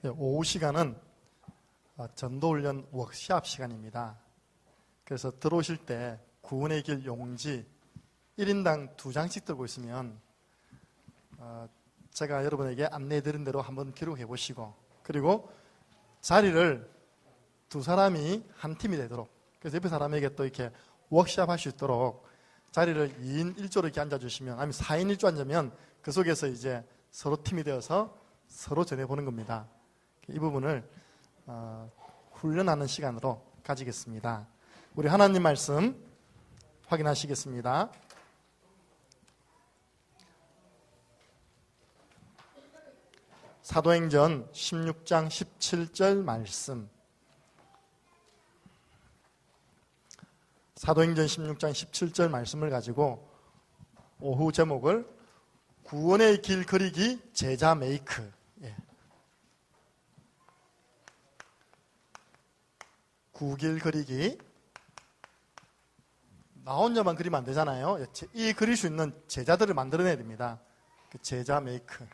오후 시간은 전도훈련 워크샵 시간입니다. 그래서 들어오실 때 구원의 길 용지 1인당 2장씩 들고 있으면 제가 여러분에게 안내해 드린 대로 한번 기록해 보시고, 그리고 자리를 두 사람이 한 팀이 되도록, 그래서 옆에 사람에게 또 이렇게 워크샵 할 수 있도록 자리를 2인 1조로 이렇게 앉아주시면, 아니면 4인 1조 앉으면 그 속에서 이제 서로 팀이 되어서 서로 전해보는 겁니다. 이 부분을 훈련하는 시간으로 가지겠습니다. 우리 하나님 말씀 확인하시겠습니다. 사도행전 16장 17절 말씀. 사도행전 16장 17절 말씀을 가지고 오후 제목을 구원의 길 그리기 제자 메이크. 구길 그리기. 나 혼자만 그리면 안 되잖아요. 이 그릴 수 있는 제자들을 만들어내야 됩니다. 그 제자 메이크.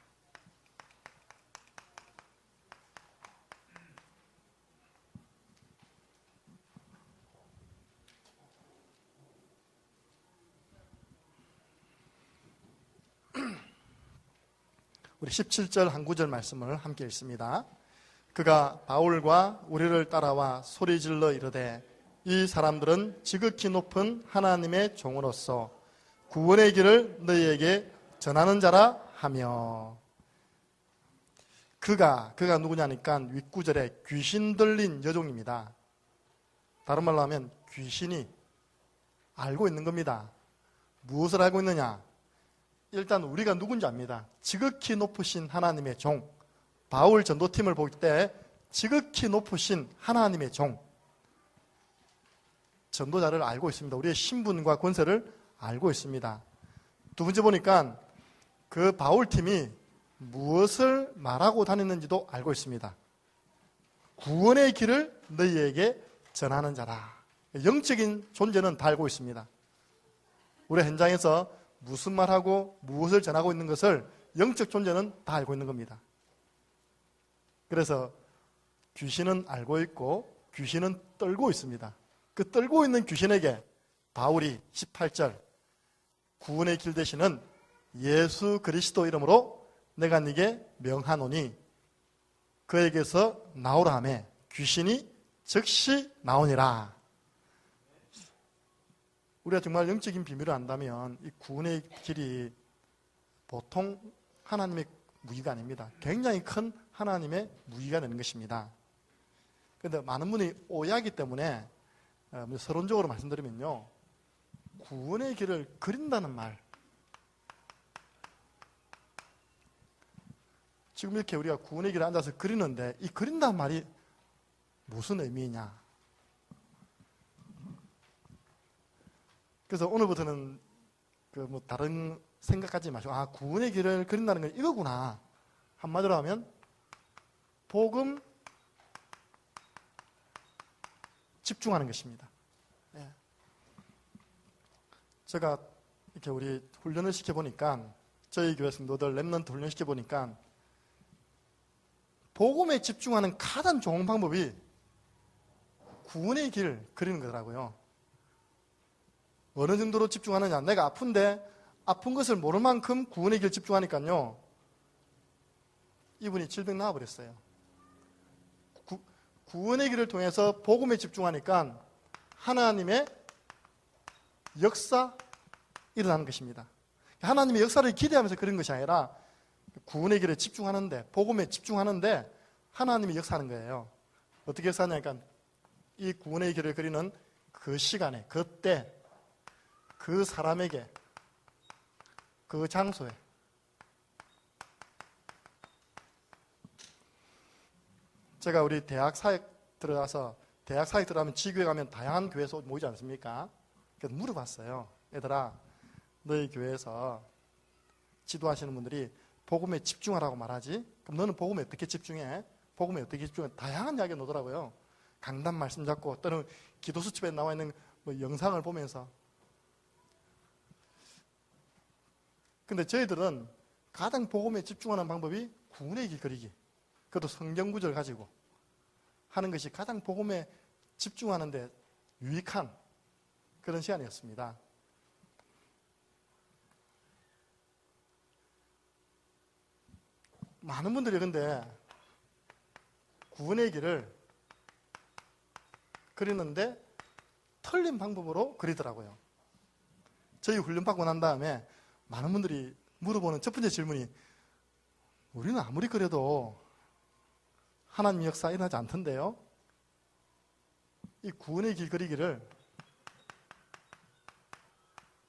우리 17절 한 구절 말씀을 함께 읽습니다. 그가 바울과 우리를 따라와 소리질러 이르되 이 사람들은 지극히 높은 하나님의 종으로서 구원의 길을 너희에게 전하는 자라 하며. 그가 누구냐니까 윗구절에 귀신 들린 여종입니다. 다른 말로 하면 귀신이 알고 있는 겁니다. 무엇을 알고 있느냐? 일단 우리가 누군지 압니다. 지극히 높으신 하나님의 종. 바울 전도팀을 볼 때 지극히 높으신 하나님의 종, 전도자를 알고 있습니다. 우리의 신분과 권세를 알고 있습니다. 두 번째 보니까 그 바울팀이 무엇을 말하고 다녔는지도 알고 있습니다. 구원의 길을 너희에게 전하는 자라. 영적인 존재는 다 알고 있습니다. 우리 현장에서 무슨 말하고 무엇을 전하고 있는 것을 영적 존재는 다 알고 있는 겁니다. 그래서 귀신은 알고 있고 귀신은 떨고 있습니다. 그 떨고 있는 귀신에게 바울이 18절 구원의 길 되시는 예수 그리스도 이름으로 내가 네게 명하노니 그에게서 나오라 하며 귀신이 즉시 나오니라. 우리가 정말 영적인 비밀을 안다면 이 구원의 길이 보통 하나님의 무기가 아닙니다. 굉장히 큰 하나님의 무기가 되는 것입니다. 그런데 많은 분이 오해하기 때문에 서론적으로 말씀드리면요, 구원의 길을 그린다는 말, 지금 이렇게 우리가 구원의 길에 앉아서 그리는데 이 그린다는 말이 무슨 의미냐? 그래서 오늘부터는 다른 생각하지 마시고, 구원의 길을 그린다는 건 이거구나. 한마디로 하면 복음 집중하는 것입니다. 제가 이렇게 우리 훈련을 시켜보니까, 저희 교회 성도들 렘넌트 훈련 시켜보니까 복음에 집중하는 가장 좋은 방법이 구원의 길 그리는 거더라고요. 어느 정도로 집중하느냐? 내가 아픈데 아픈 것을 모를 만큼 구원의 길 집중하니까요, 이분이 질병 나와버렸어요. 구원의 길을 통해서 복음에 집중하니까 하나님의 역사 일어나는 것입니다. 하나님의 역사를 기대하면서 그런 것이 아니라 구원의 길에 집중하는데, 복음에 집중하는데 하나님이 역사하는 거예요. 어떻게 역사하냐니까 이 구원의 길을 그리는 그 시간에, 그때, 그 사람에게, 그 장소에 제가 우리 대학 사역 들어가면 지교회 가면 다양한 교회에서 모이지 않습니까? 그래서 물어봤어요. 얘들아, 너희 교회에서 지도하시는 분들이 복음에 집중하라고 말하지? 그럼 너는 복음에 어떻게 집중해? 복음에 어떻게 집중해? 다양한 이야기가 나오더라고요. 강단 말씀 잡고 또는 기도 수첩에 나와 있는 영상을 보면서. 근데 저희들은 가장 복음에 집중하는 방법이 구원의 길 그리기. 그것도 성경 구절을 가지고 하는 것이 가장 복음에 집중하는 데 유익한 그런 시간이었습니다. 많은 분들이 근데 구원의 길을 그리는데 틀린 방법으로 그리더라고요. 저희 훈련받고 난 다음에 많은 분들이 물어보는 첫 번째 질문이, 우리는 아무리 그래도 하나님 역사 일어나지 않던데요? 이 구원의 길 그리기를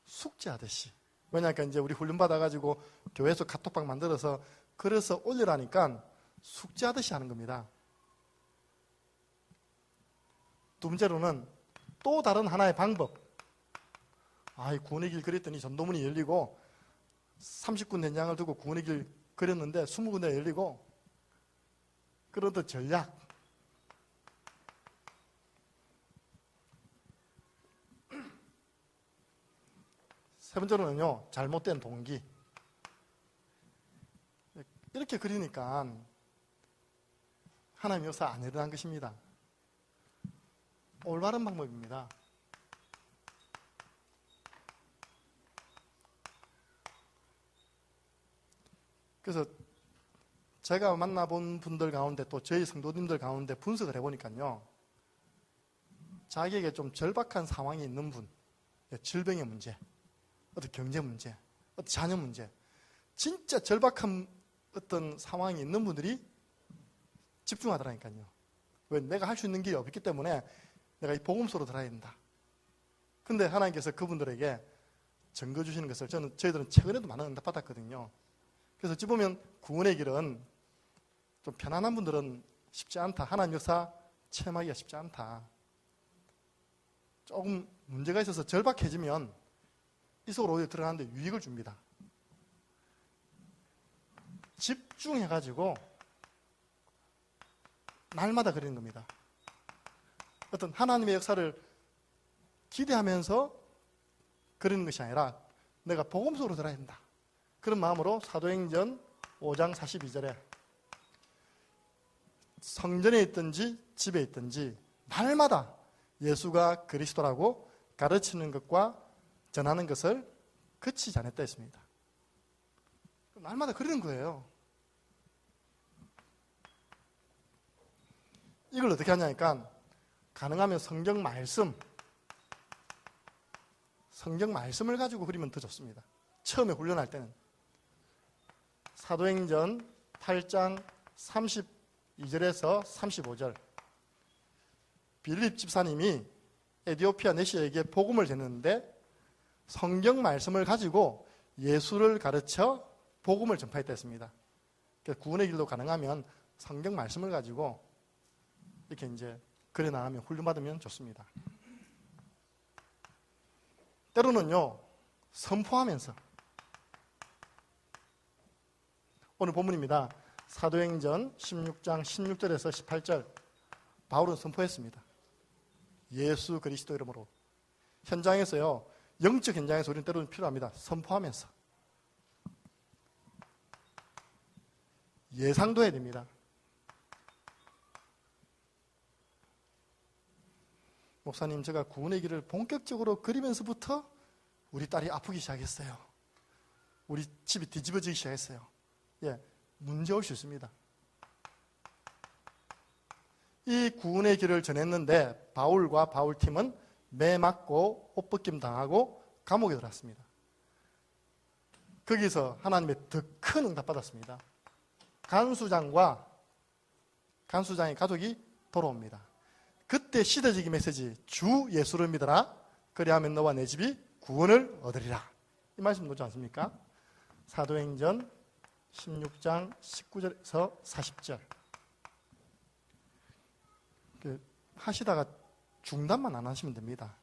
숙제하듯이. 왜냐하니까 이제 우리 훈련받아가지고 교회에서 카톡방 만들어서 그래서 올리라니까 숙제하듯이 하는 겁니다. 두 번째로는 또 다른 하나의 방법. 이 구원의 길 그렸더니 전도문이 열리고 30군 된장을 두고 구원의 길 그렸는데 20군데 열리고, 그러던 전략. 세 번째로는요, 잘못된 동기. 이렇게 그리니까 하나님 역사 안 일어난 것입니다. 올바른 방법입니다. 그래서 제가 만나본 분들 가운데 또 저희 성도님들 가운데 분석을 해보니까요, 자기에게 좀 절박한 상황이 있는 분, 질병의 문제, 어떤 경제 문제, 어떤 자녀 문제, 진짜 절박한 어떤 상황이 있는 분들이 집중하더라니까요. 왜? 내가 할 수 있는 길이 없기 때문에 내가 이 복음서로 들어야 된다. 근데 하나님께서 그분들에게 증거 주시는 것을 저희들은 최근에도 많은 응답 받았거든요. 그래서 어찌 보면 구원의 길은 좀 편안한 분들은 쉽지 않다. 하나님 역사 체험하기가 쉽지 않다. 조금 문제가 있어서 절박해지면 이 속으로 오히려 들어가는데 유익을 줍니다. 집중해가지고 날마다 그리는 겁니다. 어떤 하나님의 역사를 기대하면서 그리는 것이 아니라 내가 복음서로 들어야 된다. 그런 마음으로 사도행전 5장 42절에 성전에 있든지 집에 있든지 날마다 예수가 그리스도라고 가르치는 것과 전하는 것을 그치지 않았다 했습니다. 날마다 그리는 거예요. 이걸 어떻게 하냐니까 가능하면 성경 말씀을 가지고 그리면 더 좋습니다. 처음에 훈련할 때는 사도행전 8장 32절에서 35절, 빌립 집사님이 에디오피아 내시에게 복음을 전했는데 성경 말씀을 가지고 예수를 가르쳐 복음을 전파했다 했습니다. 그래서 구원의 길도 가능하면 성경 말씀을 가지고 이렇게 이제 그래 나가면 훈련받으면 좋습니다. 때로는요, 선포하면서. 오늘 본문입니다. 사도행전 16장 16절에서 18절, 바울은 선포했습니다. 예수 그리스도 이름으로. 현장에서요, 영적 현장에서 우리는 때로는 필요합니다. 선포하면서. 예상도 해야 됩니다. 목사님, 제가 구원의 길을 본격적으로 그리면서부터 우리 딸이 아프기 시작했어요. 우리 집이 뒤집어지기 시작했어요. 문제 올 수 있습니다. 이 구원의 길을 전했는데 바울과 바울팀은 매 맞고 옷벗김 당하고 감옥에 들어갔습니다. 거기서 하나님의 더 큰 응답 받았습니다. 간수장의 가족이 돌아옵니다. 그때 시대적인 메시지, 주 예수를 믿어라. 그리하면 너와 내 집이 구원을 얻으리라. 이 말씀 놓지 않습니까? 사도행전 16장 19절에서 40절. 하시다가 중단만 안 하시면 됩니다.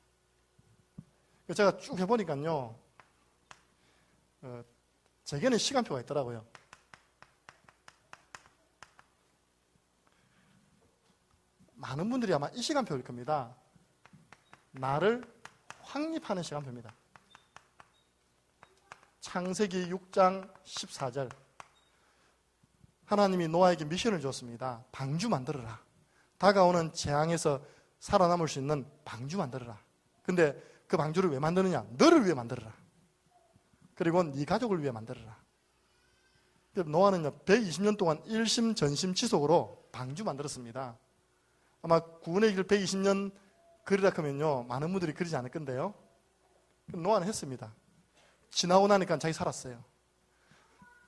제가 쭉 해보니까요, 제게는 시간표가 있더라고요. 많은 분들이 아마 이 시간표일 겁니다. 나를 확립하는 시간표입니다. 창세기 6장 14절. 하나님이 노아에게 미션을 줬습니다. 방주 만들어라. 다가오는 재앙에서 살아남을 수 있는 방주 만들어라. 근데 그 방주를 왜 만드느냐? 너를 위해 만들어라. 그리고 네 가족을 위해 만들어라. 노아는 120년 동안 일심 전심 지속으로 방주 만들었습니다. 아마 구원의 길 120년 그리라 하면요, 많은 분들이 그러지 않을 건데요. 노아는 했습니다. 지나고 나니까 자기 살았어요.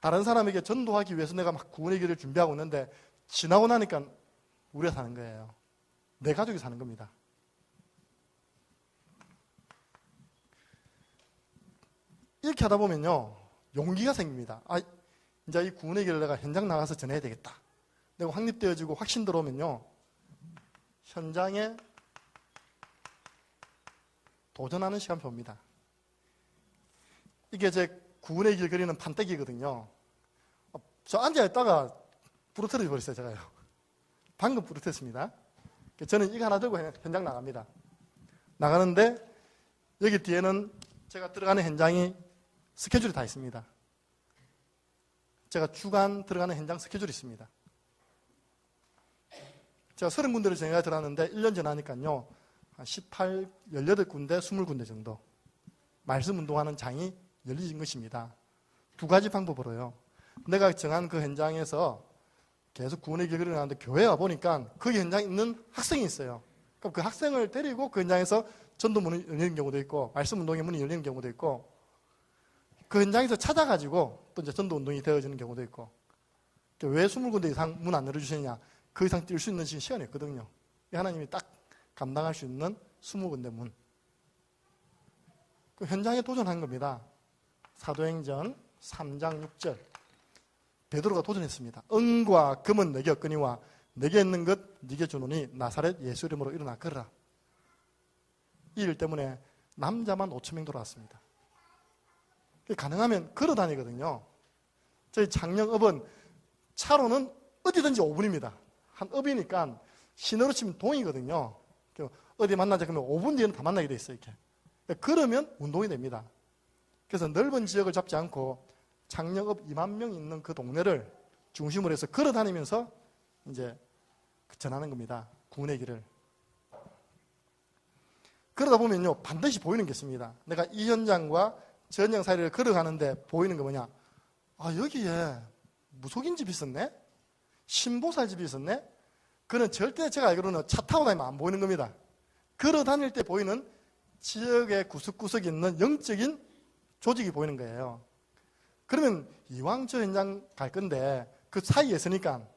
다른 사람에게 전도하기 위해서 내가 막 구원의 길을 준비하고 있는데 지나고 나니까 우리가 사는 거예요. 내 가족이 사는 겁니다. 이렇게 하다 보면요, 용기가 생깁니다. 이제 이 구원의 길을 내가 현장 나가서 전해야 되겠다. 내가 확립되어지고 확신 들어오면요, 현장에 도전하는 시간표 옵니다. 이게 제 구원의 길 그리는 판때기거든요. 저 앉아있다가 부러뜨려 버렸어요, 제가요. 방금 부러뜨렸습니다. 저는 이거 하나 들고 현장 나갑니다. 나가는데 여기 뒤에는 제가 들어가는 현장이 스케줄이 다 있습니다. 제가 주간 들어가는 현장 스케줄이 있습니다. 제가 30군데를 정해가 들어갔는데 1년 지나니까요, 한 18군데, 20군데 정도 말씀 운동하는 장이 열리진 것입니다. 두 가지 방법으로요. 내가 정한 그 현장에서 계속 구원의 길을 나가는데 교회에 와보니까 그 현장에 있는 학생이 있어요. 그럼 그 학생을 데리고 그 현장에서 전도 문이 열리는 경우도 있고 말씀 운동의 문이 열리는 경우도 있고 그 현장에서 찾아가지고 또 이제 전도 운동이 되어지는 경우도 있고 왜 20군데 이상 문 안 열어주시느냐? 그 이상 뛸 수 있는 시간이 없거든요. 하나님이 딱 감당할 수 있는 20군데 문. 그 현장에 도전한 겁니다. 사도행전 3장 6절. 베드로가 도전했습니다. 은과 금은 내게 없거니와 내게 있는 것 네게 주노니 나사렛 예수 이름으로 일어나 걸으라. 이 일 때문에 남자만 5,000명 돌아왔습니다. 가능하면 걸어 다니거든요. 저희 장령읍은 차로는 어디든지 5분입니다. 한 읍이니까 신호로 치면 동이거든요. 어디 만나자 그러면 5분 뒤에는 다 만나게 돼 있어요. 이렇게. 그러면 운동이 됩니다. 그래서 넓은 지역을 잡지 않고 장령읍 2만 명 있는 그 동네를 중심으로 해서 걸어 다니면서 이제 전하는 겁니다. 구원의 길을. 그러다 보면요, 반드시 보이는 게 있습니다. 내가 이 현장과 저 현장 사이를 걸어가는데 보이는 거 뭐냐? 여기에 무속인 집이 있었네? 신보살 집이 있었네? 그는 절대 제가 알기로는 차 타고 다니면 안 보이는 겁니다. 걸어 다닐 때 보이는 지역의 구석구석에 있는 영적인 조직이 보이는 거예요. 그러면 이왕 저 현장 갈 건데 그 사이에 있으니까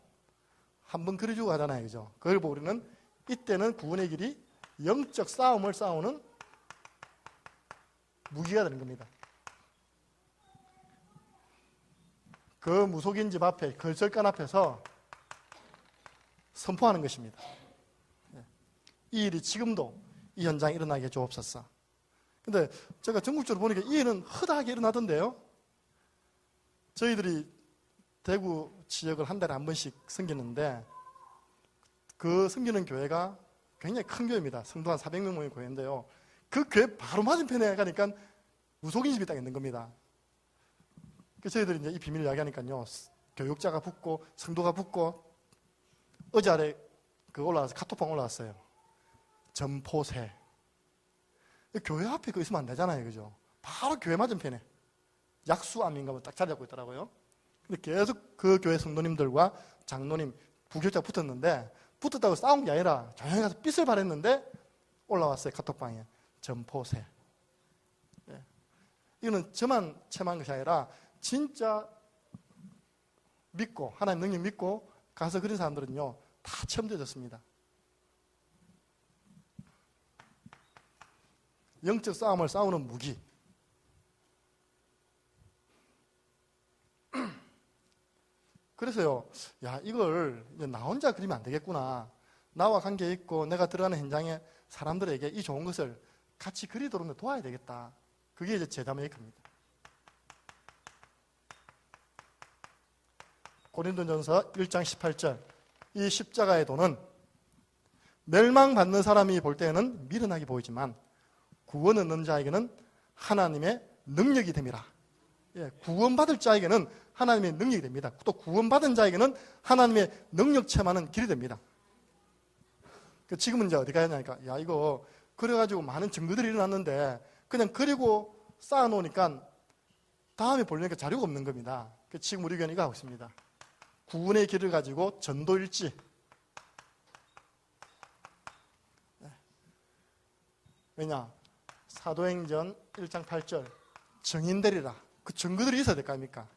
한번 그려주고 가잖아요. 그죠? 그걸 보고 우리는 이때는 구원의 길이 영적 싸움을 싸우는 무기가 되는 겁니다. 그 무속인 집 앞에, 걸설관 앞에서 선포하는 것입니다. 이 일이 지금도 이 현장에 일어나게 주옵소서. 근데 제가 전국적으로 보니까 이 일은 허다하게 일어나던데요. 저희들이 대구 지역을 한 달에 한 번씩 섬기는데 그 섬기는 교회가 굉장히 큰 교회입니다. 성도 한 400명 모인 교회인데요. 그 교회 바로 맞은편에 가니까 무속인 집이 딱 있는 겁니다. 그래서 저희들이 이제 이 비밀을 이야기하니까요. 교육자가 붙고 성도가 붙고 어제 아래 올라와서 카톡방 올라왔어요. 점포새. 교회 앞에 그거 있으면 안 되잖아요. 그죠? 바로 교회 맞은편에 약수암인가 딱 자리 잡고 있더라고요. 근데 계속 그 교회 성도님들과 장로님, 부교육자가 붙었는데 붙었다고 싸운 게 아니라 조용히 가서 빚을 발했는데 올라왔어요. 카톡방에. 점포새. 네. 이거는 저만 체험한 것이 아니라 진짜 믿고 하나님 능력 믿고 가서 그런 사람들은요 다 체험되어졌습니다. 영적 싸움을 싸우는 무기. 그래서요, 이걸 나 혼자 그리면 안 되겠구나. 나와 관계 있고 내가 들어가는 현장에 사람들에게 이 좋은 것을 같이 그리도록 도와야 되겠다. 그게 이제 제자 메이커입니다. 고린도전서 1장 18절. 이 십자가의 도는 멸망받는 사람이 볼 때는 미련하게 보이지만 구원 얻는 자에게는 하나님의 능력이 됨이라. 예, 구원받을 자에게는 하나님의 능력이 됩니다. 또 구원받은 자에게는 하나님의 능력 체험하는 길이 됩니다. 지금은 이제 어디 가야 하냐니까, 야, 이거 그래가지고 많은 증거들이 일어났는데 그냥 그리고 쌓아놓으니까 다음에 보려니까 자료가 없는 겁니다. 지금 우리 교회는 이거 하고 있습니다. 구원의 길을 가지고 전도일지, 왜냐? 사도행전 1장 8절 증인되리라. 그 증거들이 있어야 될 거 아닙니까?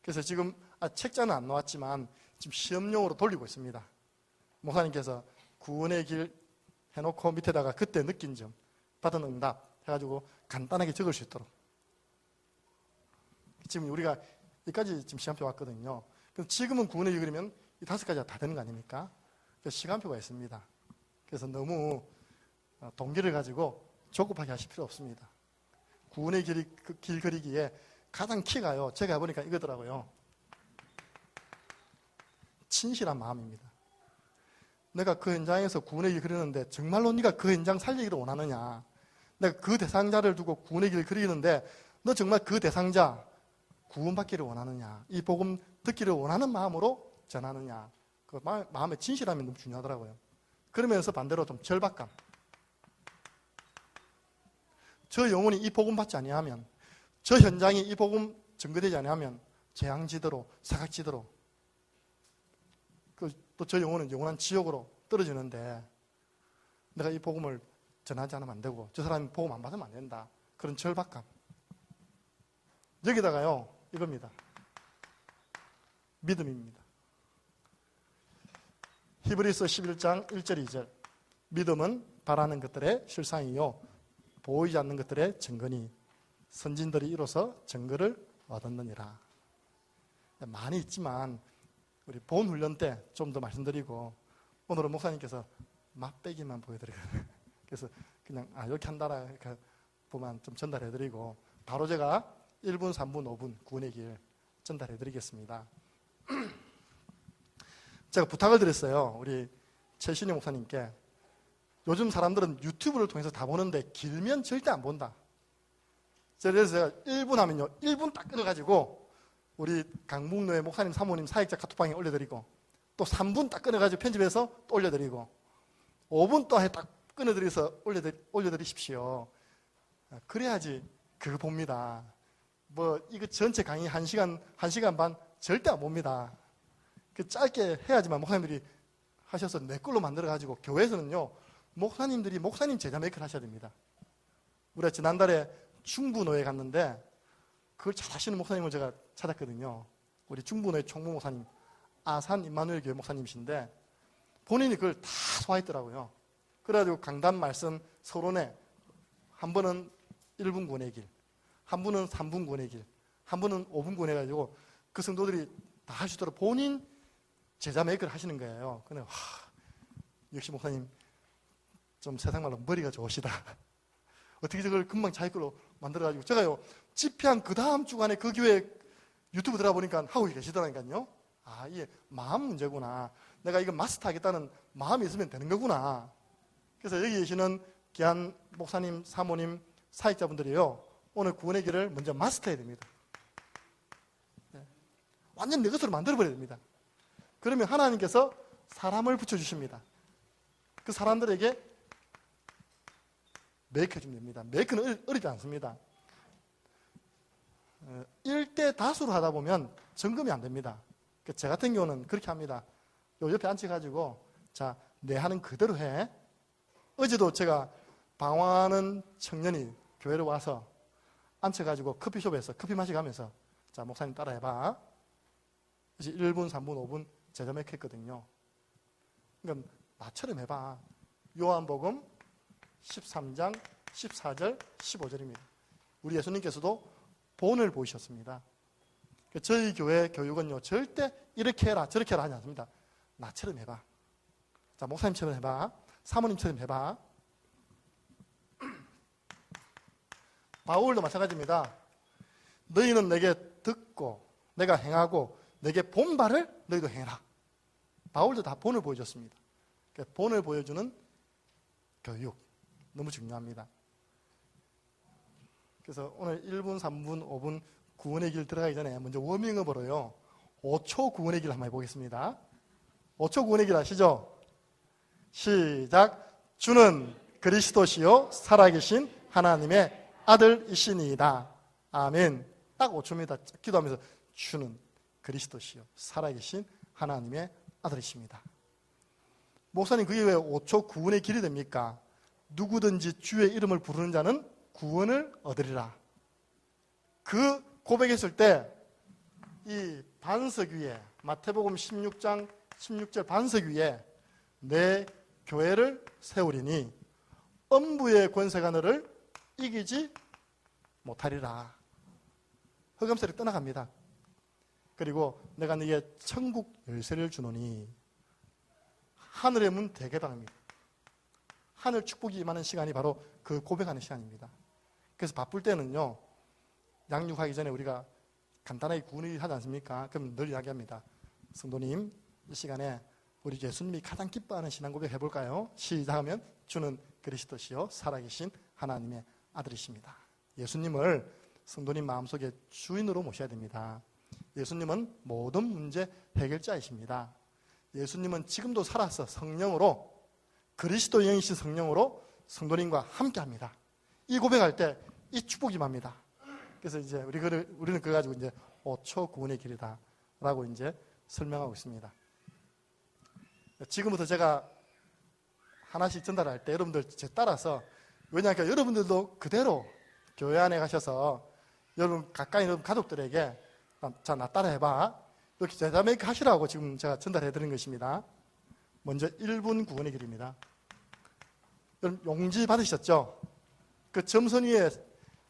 그래서 지금 책자는 안 나왔지만 지금 시험용으로 돌리고 있습니다. 목사님께서 구원의 길 해놓고 밑에다가 그때 느낀 점, 받은 응답 해가지고 간단하게 적을 수 있도록. 지금 우리가 여기까지 지금 시간표 왔거든요. 그럼 지금은 구원의 길 그러면 이 5가지가 다 되는 거 아닙니까? 그래서 시간표가 있습니다. 그래서 너무 동기를 가지고 조급하게 하실 필요 없습니다. 구원의 길 그리기에 가장 키가요, 제가 해보니까 이거더라고요. 진실한 마음입니다. 내가 그 현장에서 구원의 길 그리는데 정말로 네가 그 현장 살리기를 원하느냐? 내가 그 대상자를 두고 구원의 길 그리는데 너 정말 그 대상자 구원받기를 원하느냐? 이 복음 듣기를 원하는 마음으로 전하느냐? 그 마음의 진실함이 너무 중요하더라고요. 그러면서 반대로 좀 절박감. 저 영혼이 이 복음 받지 아니하면, 저 현장이 이 복음 증거되지 아니하면 재앙지대로, 사각지대로, 또 저 영혼은 영원한 지옥으로 떨어지는데 내가 이 복음을 전하지 않으면 안 되고 저 사람이 복음 안 받으면 안 된다. 그런 절박감. 여기다가요, 이겁니다. 믿음입니다. 히브리서 11장 1절 2절 믿음은 바라는 것들의 실상이요 보이지 않는 것들의 증거니 선진들이 이로써 증거를 얻었느니라. 많이 있지만 우리 본 훈련 때 좀 더 말씀드리고 오늘은 목사님께서 맛배기만 보여드리거든요. 그래서 그냥 이렇게 한다라 이렇게 보면 좀 전달해드리고 바로 제가 1분, 3분, 5분 구원의 길 전달해드리겠습니다. 제가 부탁을 드렸어요. 우리 최신희 목사님께. 요즘 사람들은 유튜브를 통해서 다 보는데 길면 절대 안 본다. 그래서 제가 1분 하면요, 1분 딱 끊어가지고 우리 강북로의 목사님, 사모님, 사역자 카톡방에 올려드리고 또 3분 딱 끊어가지고 편집해서 또 올려드리고 5분 또 딱 끊어드려서 올려드리십시오. 그래야지 그거 봅니다. 뭐 이거 전체 강의 1시간 반 절대 안 봅니다. 그 짧게 해야지만 목사님들이 하셔서 내 걸로 만들어가지고 교회에서는요, 목사님들이 목사님 제자 메이크를 하셔야 됩니다. 우리가 지난달에 충부노에 갔는데 그걸 잘 하시는 목사님을 제가 찾았거든요. 우리 충부노의 총무 목사님, 아산 임마누엘 교회 목사님이신데 본인이 그걸 다 소화했더라고요. 그래가지고 강단 말씀 서론에 한 번은 1분 구원의 길, 한 분은 3분 구원의 길, 한 분은 5분 구원 해가지고 그 성도들이 다 할 수 있도록 본인 제자 메이크를 하시는 거예요. 근데 역시 목사님 좀 세상말로 머리가 좋으시다. 어떻게 저걸 금방 자기 걸로 만들어가지고 제가요 집회한 그 다음 주간에 그 교회 유튜브 들어보니까 하고 계시더라니까요. 이게 마음 문제구나. 내가 이거 마스터하겠다는 마음이 있으면 되는 거구나. 그래서 여기 계시는 귀한 목사님, 사모님, 사역자분들이요, 오늘 구원의 길을 먼저 마스터해야 됩니다. 완전 내 것으로 만들어버려야 됩니다. 그러면 하나님께서 사람을 붙여주십니다. 그 사람들에게 메이크해주면 됩니다. 메이크는 어렵지 않습니다. 1대 다수로 하다 보면 점검이 안 됩니다. 제 같은 경우는 그렇게 합니다. 요 옆에 앉혀가지고, 자, 내 하는 그대로 해. 어제도 제가 방황하는 청년이 교회로 와서 앉혀가지고 커피숍에서 커피 마시가면서, 자, 목사님 따라 해봐. 이제 1분, 3분, 5분 제자 메이크 했거든요. 그러니까 나처럼 해봐. 요한복음 13장 14절 15절입니다. 우리 예수님께서도 본을 보이셨습니다. 저희 교회 교육은요, 절대 이렇게 해라 저렇게 해라 하지 않습니다. 나처럼 해봐. 자, 목사님처럼 해봐. 사모님처럼 해봐. 바울도 마찬가지입니다. 너희는 내게 듣고 내가 행하고 내게 본 바를 너희도 행해라. 바울도 다 본을 보여줬습니다. 본을 보여주는 교육 너무 중요합니다. 그래서 오늘 1분, 3분, 5분 구원의 길 들어가기 전에 먼저 워밍업으로요. 5초 구원의 길 한번 해보겠습니다. 5초 구원의 길 아시죠? 시작. 주는 그리스도시요 살아계신 하나님의 아들이시니이다. 아멘. 딱 5초입니다. 기도하면서 주는 그리스도시요 살아계신 하나님의 아들이십니다. 목사님 그게 왜 5초 구원의 길이 됩니까? 누구든지 주의 이름을 부르는 자는 구원을 얻으리라. 그 고백했을 때 이 반석 위에 마태복음 16장 16절 반석 위에 내 교회를 세우리니 음부의 권세가 너를 이기지 못하리라. 흑암세를 떠나갑니다. 그리고 내가 네게 천국 열쇠를 주노니 하늘의 문 대개방입니다. 하늘 축복이 임하는 시간이 바로 그 고백하는 시간입니다. 그래서 바쁠 때는요, 양육하기 전에 우리가 간단하게 구원을 하지 않습니까? 그럼 늘 이야기합니다. 성도님, 이 시간에 우리 예수님이 가장 기뻐하는 신앙 고백 해볼까요? 시작하면 주는 그리스도시요 살아계신 하나님의 아들이십니다. 예수님을 성도님 마음속에 주인으로 모셔야 됩니다. 예수님은 모든 문제 해결자이십니다. 예수님은 지금도 살아서 성령으로 그리스도 영이신 성령으로 성도님과 함께합니다. 이 고백할 때 이 축복이 임합니다. 그래서 이제 우리는 그거 가지고 이제 5초 구원의 길이다라고 이제 설명하고 있습니다. 지금부터 제가 하나씩 전달할 때 여러분들 제 따라서, 왜냐하면 여러분들도 그대로 교회 안에 가셔서 여러분 가까이 있는 가족들에게 자, 나 따라 해봐 이렇게 대담하게 하시라고 지금 제가 전달해 드린 것입니다. 먼저 1분 구원의 길입니다. 여러분 용지 받으셨죠? 그 점선 위에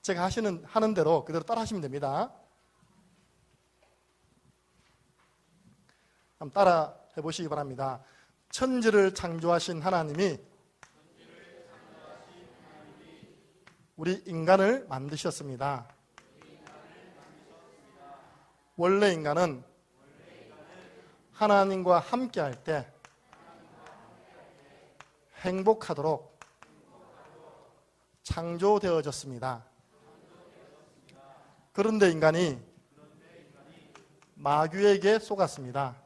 제가 하는 대로 그대로 따라 하시면 됩니다. 한번 따라 해보시기 바랍니다. 천지를 창조하신 하나님이 우리 인간을 만드셨습니다. 원래 인간은 하나님과 함께할 때 행복하도록 창조되어졌습니다. 그런데 인간이 마귀에게 속았습니다.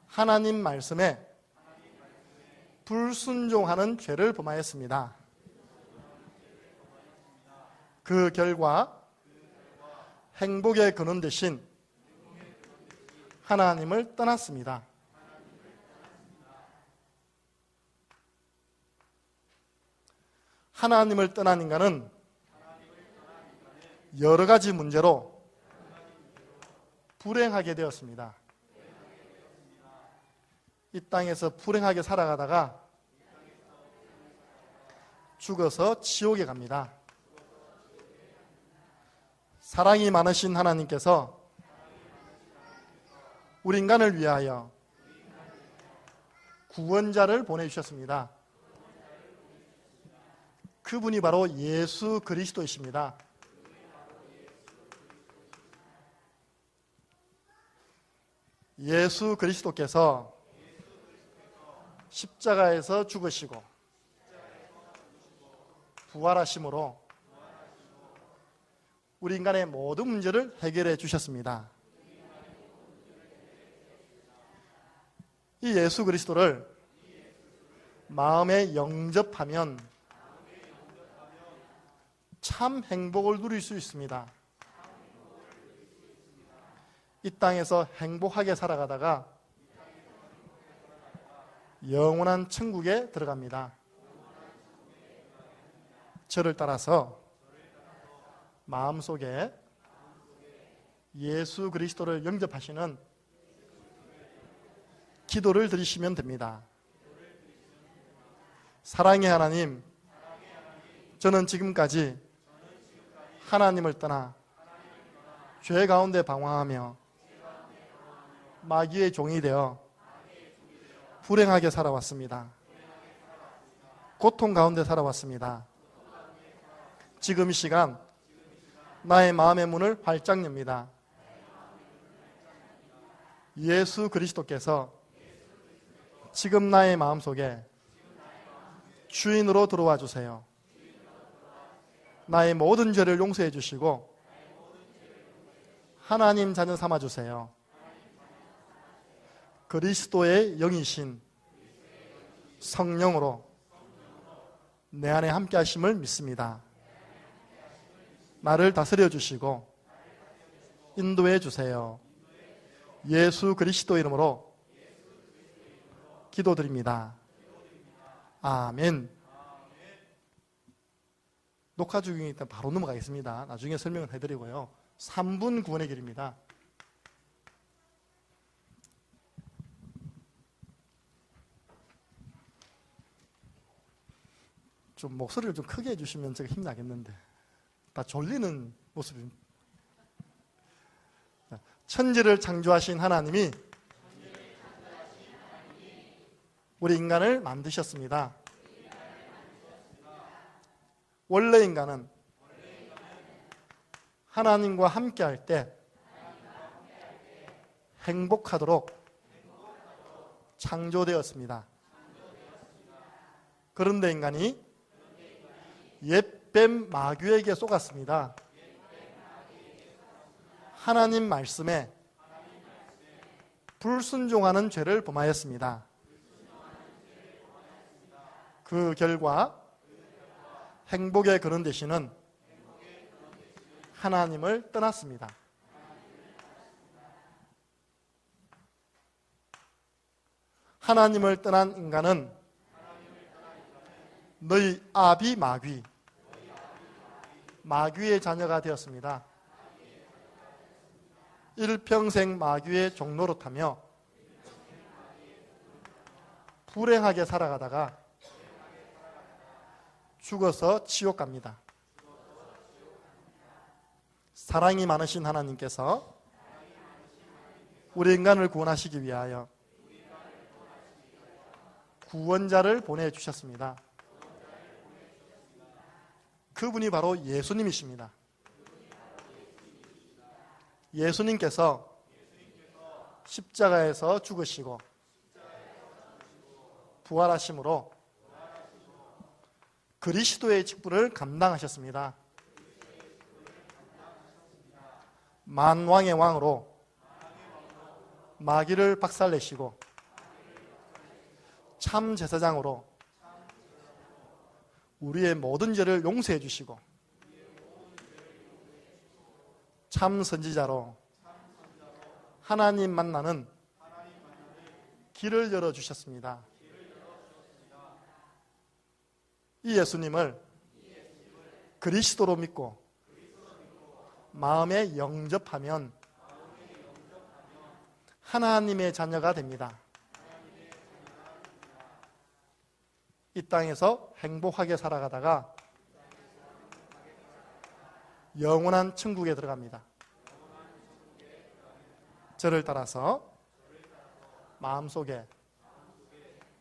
하나님 말씀에 불순종하는 죄를 범하였습니다. 그 결과 행복의 근원 대신 하나님을 떠났습니다. 하나님을 떠난 인간은 여러 가지 문제로 불행하게 되었습니다. 이 땅에서 불행하게 살아가다가 죽어서 지옥에 갑니다. 사랑이 많으신 하나님께서 우리 인간을 위하여 구원자를 보내주셨습니다. 그분이 바로 예수 그리스도이십니다. 예수 그리스도께서 십자가에서 죽으시고 부활하심으로 우리 인간의 모든 문제를 해결해 주셨습니다. 이 예수 그리스도를 마음에 영접하면 참 행복을 누릴 수 있습니다. 이 땅에서 행복하게 살아가다가 영원한 천국에 들어갑니다. 저를 따라서 마음속에 예수 그리스도를 영접하시는 기도를 드리시면 됩니다. 사랑의 하나님, 저는 지금까지 하나님을 떠나 죄 가운데 방황하며 마귀의 종이 되어 불행하게 살아왔습니다. 고통 가운데 살아왔습니다. 지금 이 시간 나의 마음의 문을 활짝 엽니다. 예수 그리스도께서 지금 나의 마음속에 주인으로 들어와 주세요. 나의 모든 죄를 용서해 주시고 하나님 자녀 삼아주세요. 그리스도의 영이신 성령으로 내 안에 함께 하심을 믿습니다. 나를 다스려 주시고 인도해 주세요. 예수 그리스도 이름으로 기도드립니다. 아멘. 녹화 중이기 때문에 바로 넘어가겠습니다. 나중에 설명을 해드리고요. 3분 구원의 길입니다. 좀 목소리를 좀 크게 해주시면 제가 힘이 나겠는데 다 졸리는 모습이. 천지를 창조하신 하나님이 우리 인간을 만드셨습니다. 원래 인간은 하나님과 함께 할 때 행복하도록 창조되었습니다. 그런데 인간이 옛뱀 마귀에게 속았습니다. 하나님 말씀에 불순종하는 죄를 범하였습니다. 그 결과 행복의 근원 되시는 하나님을 떠났습니다. 하나님을 떠난 인간은 너희 아비 마귀, 마귀의 자녀가 되었습니다. 일평생 마귀의 종노릇하며 불행하게 살아가다가 죽어서 지옥 갑니다. 사랑이 많으신 하나님께서 우리 인간을 구원하시기 위하여 구원자를 보내주셨습니다. 그분이 바로 예수님이십니다. 예수님께서 십자가에서 죽으시고 부활하심으로 그리스도의 직분을 감당하셨습니다. 만왕의 왕으로 마귀를 박살내시고 참 제사장으로 우리의 모든 죄를 용서해 주시고 참 선지자로 하나님 만나는 길을 열어주셨습니다. 이 예수님을 그리스도로 믿고 마음에 영접하면 하나님의 자녀가 됩니다. 이 땅에서 행복하게 살아가다가 영원한 천국에 들어갑니다. 저를 따라서 마음속에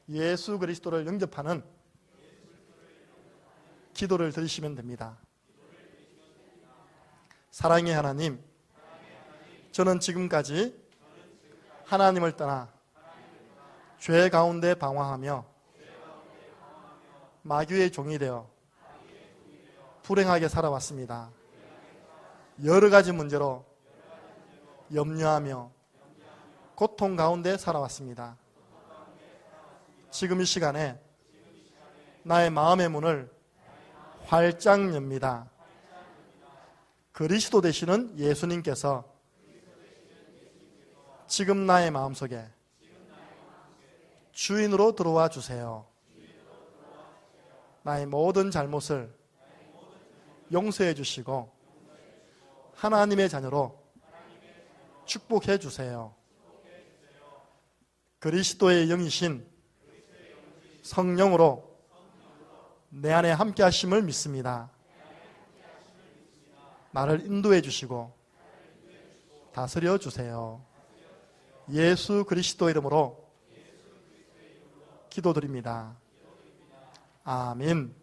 예수 그리스도를 영접하는 기도를 드리시면 됩니다. 사랑의 하나님, 저는 지금까지 하나님을 떠나 죄 가운데 방황하며 마귀의 종이 되어 불행하게 살아왔습니다. 여러 가지 문제로 염려하며 고통 가운데 살아왔습니다. 지금 이 시간에 나의 마음의 문을 활짝 엽니다. 그리스도 되시는 예수님께서 지금 나의 마음속에 주인으로 들어와 주세요. 나의 모든 잘못을 용서해 주시고 하나님의 자녀로 축복해 주세요. 그리스도의 영이신 성령으로 내 안에 함께 하심을 믿습니다. 나를 인도해 주시고 다스려 주세요. 예수 그리스도 이름으로 기도드립니다. 아멘.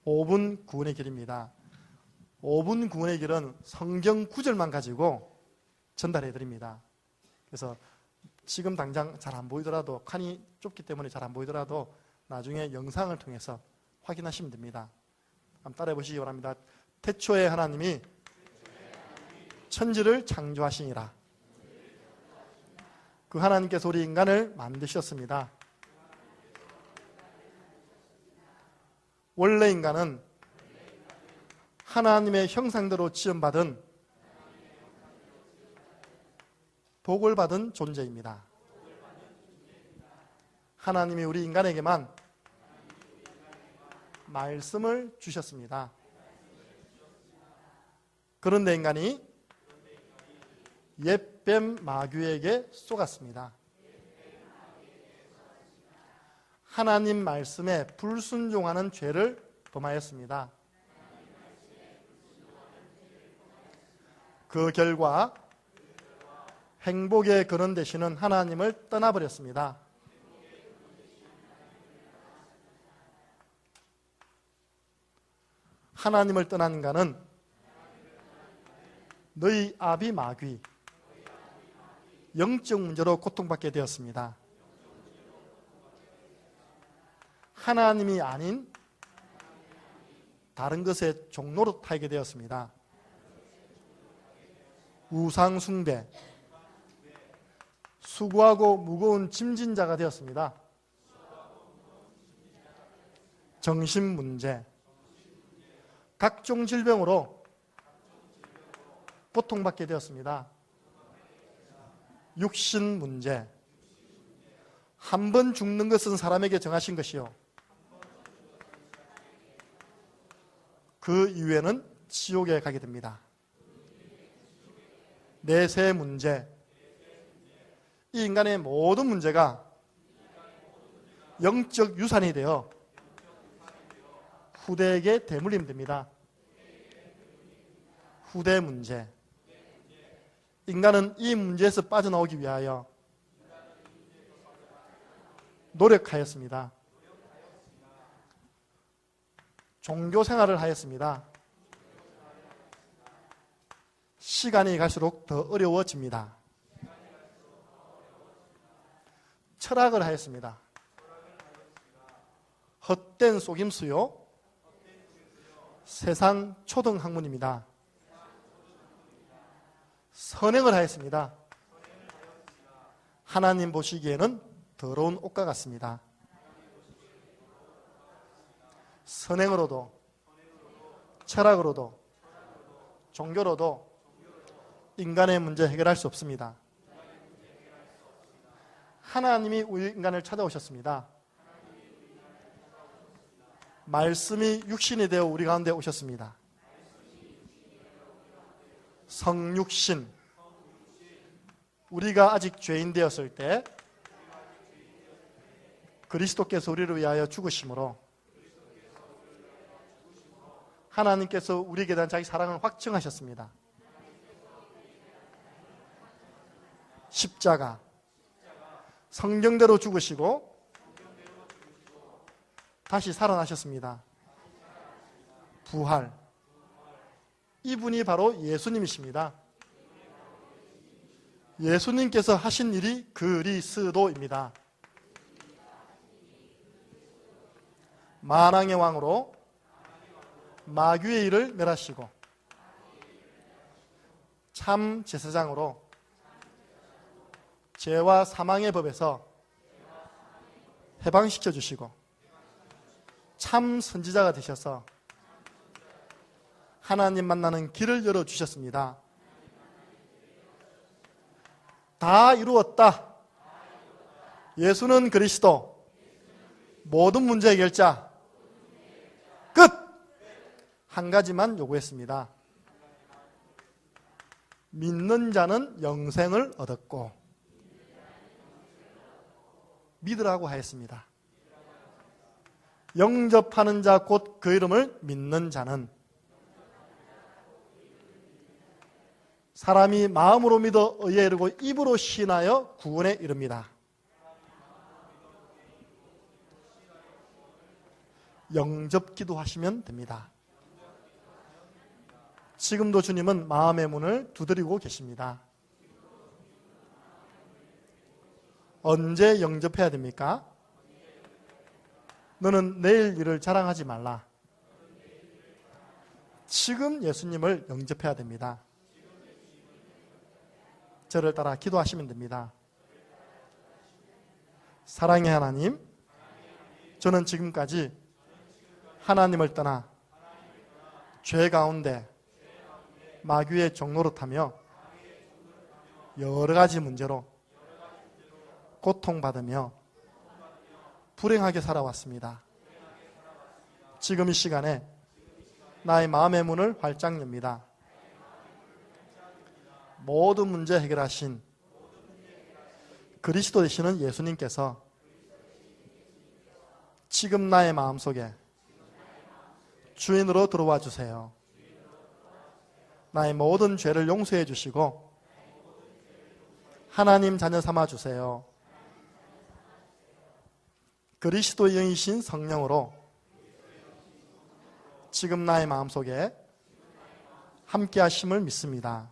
5분 구원의 길입니다. 5분 구원의 길은 성경 구절만 가지고 전달해 드립니다. 그래서 지금 당장 잘 안 보이더라도, 칸이 좁기 때문에 잘 안 보이더라도 나중에 영상을 통해서 확인하시면 됩니다. 한번 따라해 보시기 바랍니다. 태초에 하나님이 천지를 창조하시니라. 그 하나님께서 우리 인간을 만드셨습니다. 원래 인간은 하나님의 형상대로 지음받은 복을 받은 존재입니다. 하나님이 우리 인간에게만 말씀을 주셨습니다. 그런데 인간이 옛뱀 마귀에게 속았습니다. 하나님 말씀에 불순종하는 죄를 범하였습니다. 그 결과 행복의 근원 되시는 하나님을 떠나버렸습니다. 하나님을 떠난 인간은 너희 아비 마귀, 영적 문제로 고통받게 되었습니다. 하나님이 아닌 다른 것의 종로로 타게 되었습니다. 우상 숭배, 수고하고 무거운 짐진 자가 되었습니다. 정신 문제, 각종 질병으로 고통받게 되었습니다. 육신 문제, 한 번 죽는 것은 사람에게 정하신 것이요, 그 이후에는 지옥에 가게 됩니다. 내세 문제, 이 인간의 모든 문제가 영적 유산이 되어 후대에게 대물림 됩니다. 후대 문제, 인간은 이 문제에서 빠져나오기 위하여 노력하였습니다. 종교 생활을 하였습니다. 시간이 갈수록 더 어려워집니다. 철학을 하였습니다. 헛된 속임수요, 세상 초등학문입니다. 선행을 하였습니다. 하나님 보시기에는 더러운 옷과 같습니다. 선행으로도, 철학으로도, 종교로도 인간의 문제 해결할 수 없습니다. 하나님이 우리 인간을 찾아오셨습니다. 말씀이 육신이 되어 우리 가운데 오셨습니다. 성육신, 우리가 아직 죄인 되었을 때 그리스도께서 우리를 위하여 죽으심으로 하나님께서 우리에게 대한 자기 사랑을 확증하셨습니다. 십자가, 성경대로 죽으시고 다시 살아나셨습니다. 부활, 이분이 바로 예수님이십니다. 예수님께서 하신 일이 그리스도입니다. 만왕의 왕으로 마귀의 일을 멸하시고 참 제사장으로 죄와 사망의 법에서 해방시켜 주시고 참 선지자가 되셔서 하나님 만나는 길을 열어주셨습니다. 다 이루었다. 예수는 그리스도, 모든 문제 해결자. 끝! 한 가지만 요구했습니다. 믿는 자는 영생을 얻었고 믿으라고 하였습니다. 영접하는 자 곧 그 이름을 믿는 자는 사람이 마음으로 믿어 의에 이르고 입으로 신하여 구원에 이릅니다. 영접 기도하시면 됩니다. 지금도 주님은 마음의 문을 두드리고 계십니다. 언제 영접해야 됩니까? 너는 내일 일을 자랑하지 말라. 지금 예수님을 영접해야 됩니다. 저를 따라 기도하시면 됩니다. 사랑의 하나님, 저는 지금까지 하나님을 떠나 죄 가운데 마귀의 종노릇하며 여러 가지 문제로 고통받으며 불행하게 살아왔습니다. 지금 이 시간에 나의 마음의 문을 활짝 엽니다. 모든 문제 해결하신 그리스도 되시는 예수님께서 지금 나의 마음속에 주인으로 들어와 주세요. 나의 모든 죄를 용서해 주시고 하나님 자녀 삼아 주세요. 그리스도의 영이신 성령으로 지금 나의 마음속에 함께 하심을 믿습니다.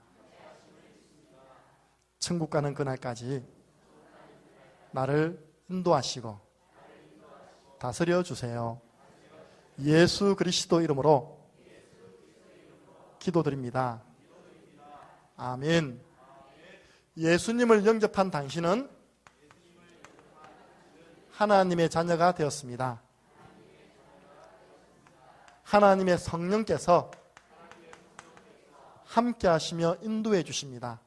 천국 가는 그날까지 나를 인도하시고 다스려 주세요. 예수 그리스도 이름으로 기도드립니다. 아멘. 예수님을 영접한 당신은 하나님의 자녀가 되었습니다. 하나님의 성령께서 함께 하시며 인도해 주십니다.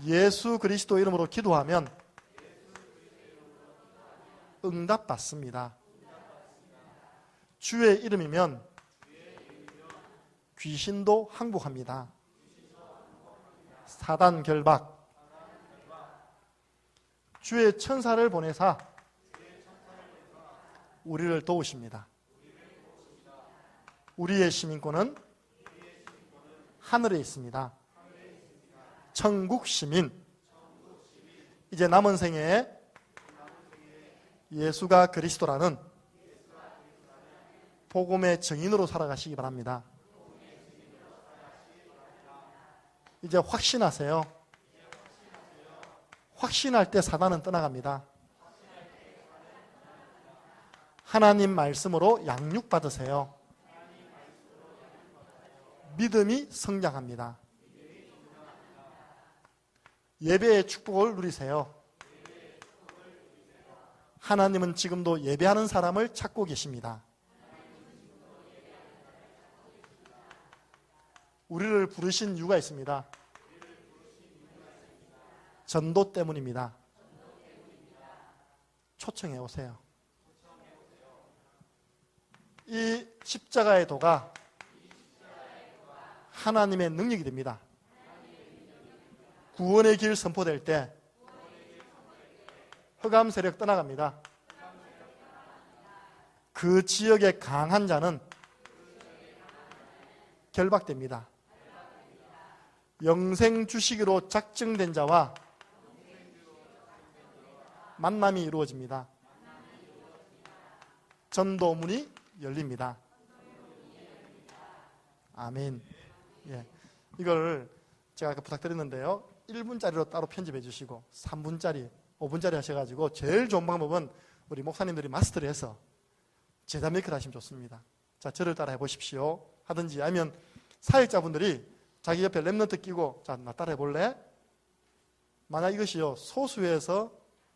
예수 그리스도 이름으로 기도하면 응답받습니다. 주의 이름이면 귀신도 항복합니다. 사단 결박. 주의 천사를 보내사 우리를 도우십니다. 우리의 시민권은 하늘에 있습니다. 천국 시민. 이제 남은 생애에 예수가 그리스도라는 복음의 증인으로 살아가시기 바랍니다. 이제 확신하세요. 확신할 때 사단은 떠나갑니다. 하나님 말씀으로 양육받으세요. 믿음이 성장합니다. 예배의 축복을 누리세요. 하나님은 지금도 예배하는 사람을 찾고 계십니다. 우리를 부르신 이유가 있습니다. 전도 때문입니다. 초청해 오세요. 이 십자가의 도가 하나님의 능력이 됩니다. 구원의 길 선포될 때 흑암 세력 떠나갑니다. 그 지역의 강한 자는 결박됩니다. 영생 주시기로 작정된 자와 만남이 이루어집니다. 전도문이 열립니다. 아멘. 예. 이걸 제가 아까 부탁드렸는데요. 1분짜리로 따로 편집해 주시고 3분짜리, 5분짜리 하셔가지고 제일 좋은 방법은 우리 목사님들이 마스터를 해서 제자 메이크를 하시면 좋습니다. 자, 저를 따라 해보십시오. 하든지 아니면 사역자분들이 자기 옆에 랩넌트 끼고 자, 나 따라 해볼래? 만약 이것이요 소수에서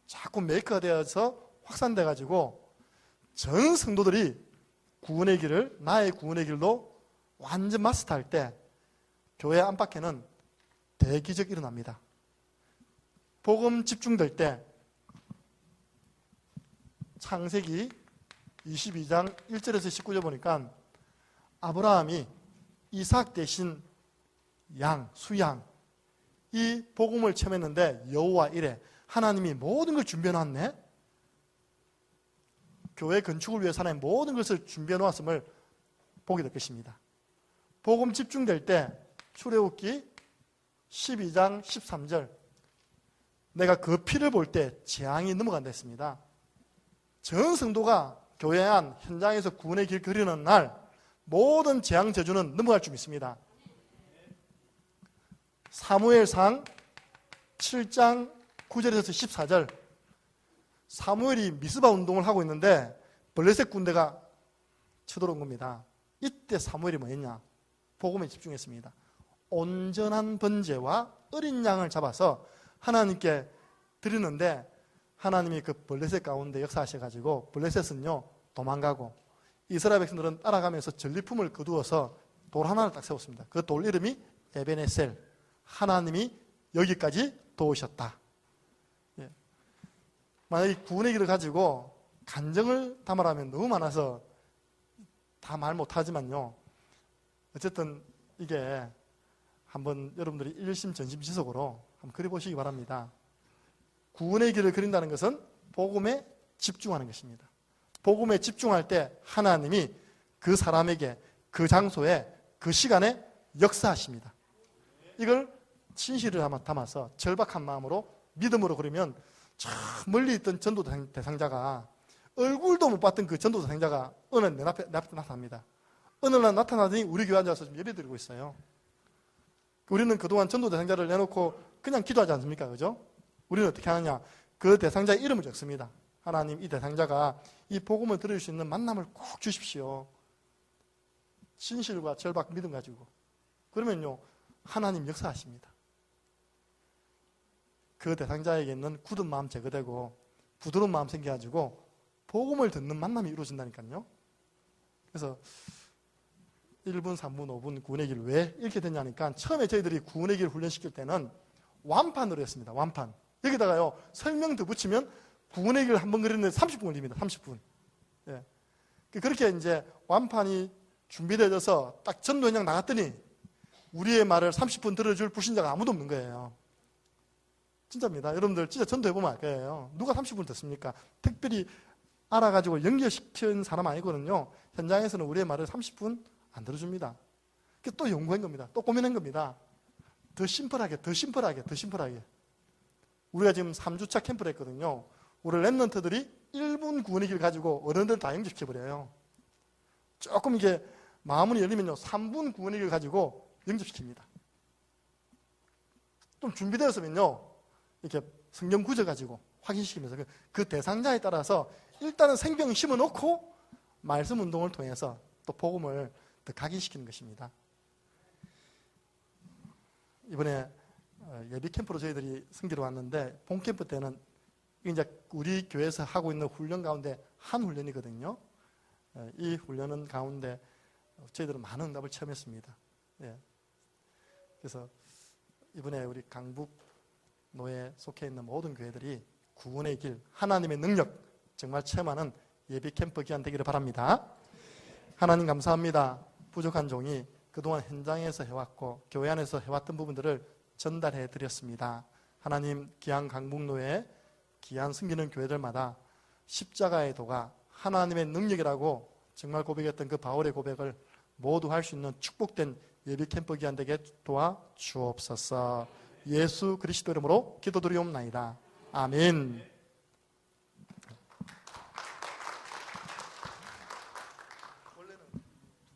자꾸 메이크가 되어서 확산돼가지고 전 성도들이 구원의 길을, 나의 구원의 길로 완전 마스터할 때 교회 안팎에는 대기적이 일어납니다. 복음 집중될 때 창세기 22장 1절에서 19절 보니까 아브라함이 이삭 대신 양, 수양 이 복음을 체험했는데 여호와 이래 하나님이 모든 걸 준비해 놨네. 교회 건축을 위해서 하나님 모든 것을 준비해 놓았음을 보게 될 것입니다. 복음 집중될 때 출애굽기 12장 13절 내가 그 피를 볼 때 재앙이 넘어간다 했습니다. 전 성도가 교회 안 현장에서 구원의 길 그리는 날 모든 재앙 저주는 넘어갈 줄 믿습니다. 사무엘상 7장 9절에서 14절 사무엘이 미스바 운동을 하고 있는데 블레셋 군대가 쳐들어온 겁니다. 이때 사무엘이 뭐였냐? 복음에 집중했습니다. 온전한 번제와 어린 양을 잡아서 하나님께 드리는데 하나님이 그 블레셋 가운데 역사하셔가지고 블레셋은요 도망가고 이스라엘 백성들은 따라가면서 전리품을 거두어서 돌 하나를 딱 세웠습니다. 그 돌 이름이 에베네셀, 하나님이 여기까지 도우셨다. 예. 만약에 구원의 길을 가지고 간정을 담으라면 너무 많아서 다 말 못하지만요. 어쨌든 이게 한번 여러분들이 일심전심지속으로 한번 그려보시기 바랍니다. 구원의 길을 그린다는 것은 복음에 집중하는 것입니다. 복음에 집중할 때 하나님이 그 사람에게 그 장소에 그 시간에 역사하십니다. 이걸 진실을 담아서 절박한 마음으로 믿음으로 그러면 저 멀리 있던 전도 대상자가 얼굴도 못 봤던 그 전도 대상자가 어느 날 내 앞에 나타납니다. 어느 날 나타나더니 우리 교회 앉아서 지금 예배 드리고 있어요. 우리는 그동안 전도 대상자를 내놓고 그냥 기도하지 않습니까? 그죠? 우리는 어떻게 하느냐? 그 대상자의 이름을 적습니다. 하나님, 이 대상자가 이 복음을 들을 수 있는 만남을 꼭 주십시오. 진실과 절박, 믿음 가지고. 그러면요, 하나님 역사하십니다. 그 대상자에게는 굳은 마음 제거되고 부드러운 마음 생겨가지고 복음을 듣는 만남이 이루어진다니까요. 그래서 1분, 3분, 5분 구원의 길 왜 이렇게 됐냐니까 처음에 저희들이 구원의 길 훈련시킬 때는 완판으로 했습니다. 완판. 여기다가요 설명 더 붙이면 구원의 길 한번 그리는데 30분 걸립니다. 30분. 예. 그렇게 이제 완판이 준비되어서 딱 전도 현장 나갔더니 우리의 말을 30분 들어줄 불신자가 아무도 없는 거예요. 진짜입니다. 여러분들 진짜 전도해보면 알 거예요. 누가 30분 듣습니까? 특별히 알아가지고 연결시킨 사람 아니거든요. 현장에서는 우리의 말을 30분 안 들어줍니다. 또 연구한 겁니다. 또 고민한 겁니다. 더 심플하게. 우리가 지금 3주차 캠프를 했거든요. 우리 랩런트들이 1분 구원의 길 가지고 어른들 다 영접시켜버려요. 조금 이게 마음이 열리면요 3분 구원의 길 가지고 영접시킵니다. 좀 준비되었으면요 이렇게 성경 구절 가지고 확인시키면서 그 대상자에 따라서 일단은 생명 심어놓고 말씀 운동을 통해서 또 복음을 더 각인시키는 것입니다. 이번에 예비 캠프로 저희들이 승기로 왔는데 본 캠프 때는 이제 우리 교회에서 하고 있는 훈련 가운데 한 훈련이거든요. 이 훈련 가운데 저희들은 많은 응답을 체험했습니다. 예. 그래서 이번에 우리 강북 노에 속해 있는 모든 교회들이 구원의 길, 하나님의 능력 정말 체험하는 예비 캠프 기간 되기를 바랍니다. 하나님 감사합니다. 부족한 종이 그동안 현장에서 해왔고 교회 안에서 해왔던 부분들을 전달해 드렸습니다. 하나님 귀한 강북노에 귀한 숨기는 교회들마다 십자가의 도가 하나님의 능력이라고 정말 고백했던 그 바울의 고백을 모두 할 수 있는 축복된 예비 캠프 기간 되게 도와 주옵소서. 예수 그리스도 이름으로 기도드리옵나이다. 아멘. 원래는 두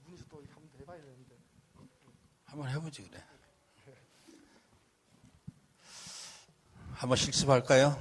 분이서 또 한번 해봐야 되는데 한번 해보지 그래. 한번 실습할까요?